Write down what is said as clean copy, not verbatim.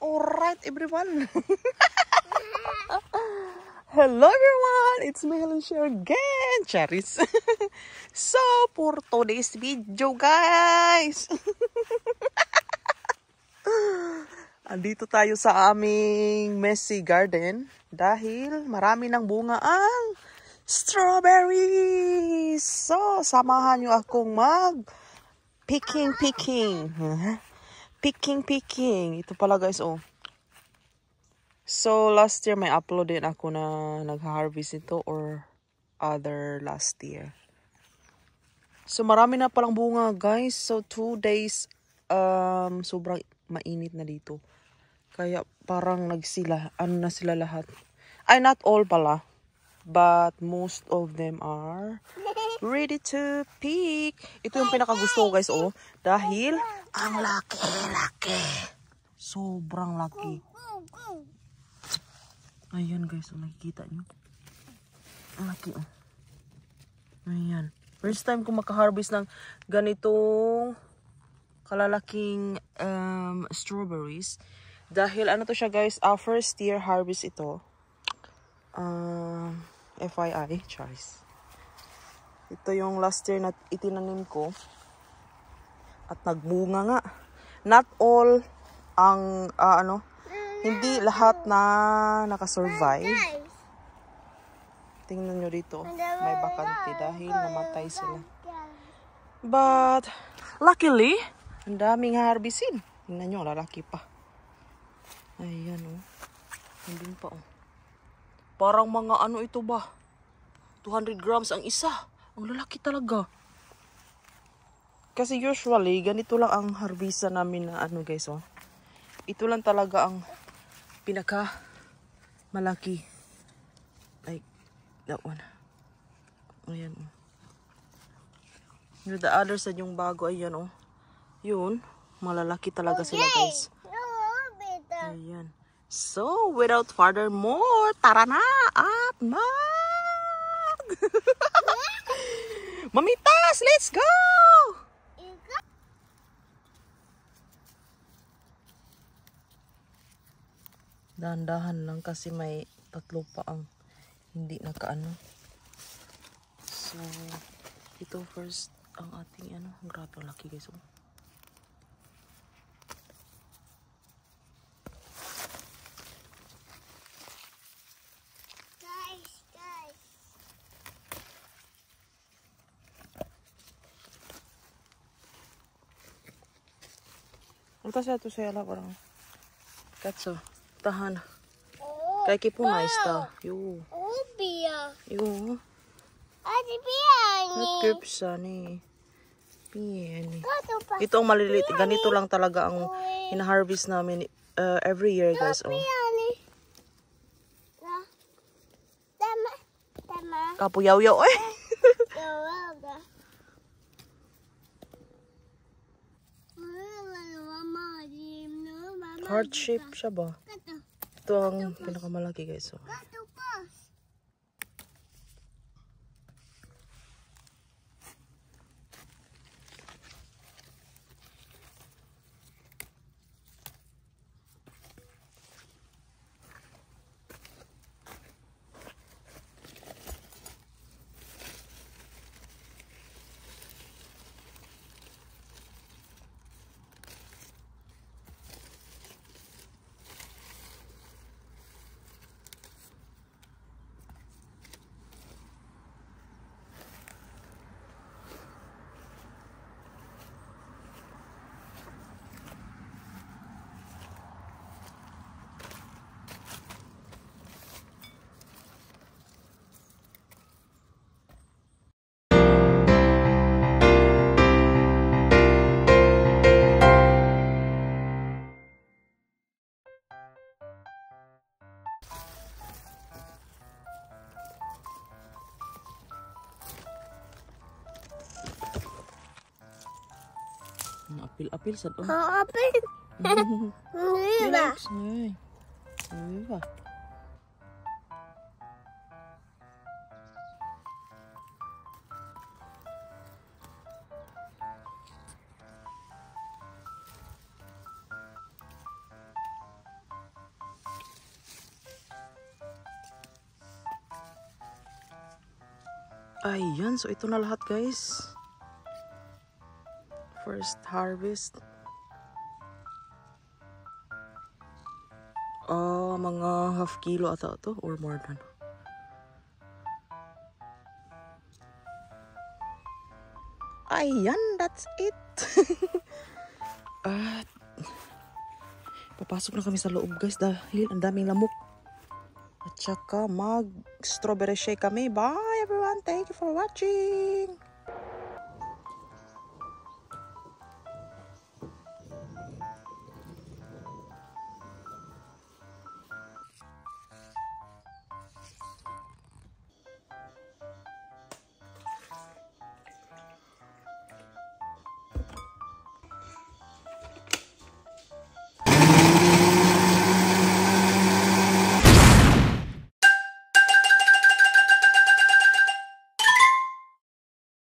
Alright, everyone. Hello, everyone. It's me, Helen Share again. Charis. So, for today's video, guys. Andito tayo sa aming messy garden dahil marami ng bunga ang strawberries. So, samahan nyo akong picking. Picking. Ito pala, guys, oh. So, last year may upload din ako na nag-harvest ito or other last year. So, marami na palang bunga, guys. So, 2 days, sobrang mainit na dito. Kaya parang na sila lahat. Ay, not all pala. But most of them are ready to pick. Ito yung pinakagusto ko, guys, oh. Dahil, ang laki. Sobrang laki. Ayan, guys, oh, nakikita nyo. Ang laki, oh. Ayan. First time ko makaharvest ng ganitong kalalaking strawberries. Dahil ano to siya, guys, first year harvest ito. FYI, Charis. Ito yung last year na itinanim ko. At nagbunga nga. Not all ang hindi lahat na nakasurvive. Tingnan nyo dito. May bakante dahil namatay sila. But luckily, ang daming harvestin. Tingnan nyo, lalaki pa. Ayan, oh. Hindi pa, oh. Parang mga ano ito ba? 200 grams ang isa. Ang lalaki talaga. Kasi usually, ganito lang ang harvesta namin na guys, oh. Ito lang talaga ang pinaka malaki. Like, that one. Ayan, oh. The other side yung bago, ayan, oh. Yun, malalaki talaga sila, guys. Ayan. So, without further more, tara na at Mamitas, let's go! Dahan-dahan lang kasi may tatlo pa ang hindi nakaano. So, ito first ang ating grabe ang laki, guys. Ito siya ito siya lang orang. Katso, tahan. Kay kipunay sta. Yo. Ubia. Yo. Ati piani. Nagkipsa ni. Piani. Ito ang maliliit. Ganito lang talaga ang hina-harvest namin every year, guys. Oh. Piani. Tama. Kapuyaw-yaw eh. Heart shape siya ba? Ito ang pinakamalaki, guys. So. Apil sa to. Apil. Relax. Ay. Ay ba? Ayan, so ito na lahat guys. First harvest. Mga half kilo ata to or more than. Ayan, that's it. At papasok na kami sa loob guys dahil ang daming lamok. At saka mag strawberry shake kami. Bye everyone. Thank you for watching.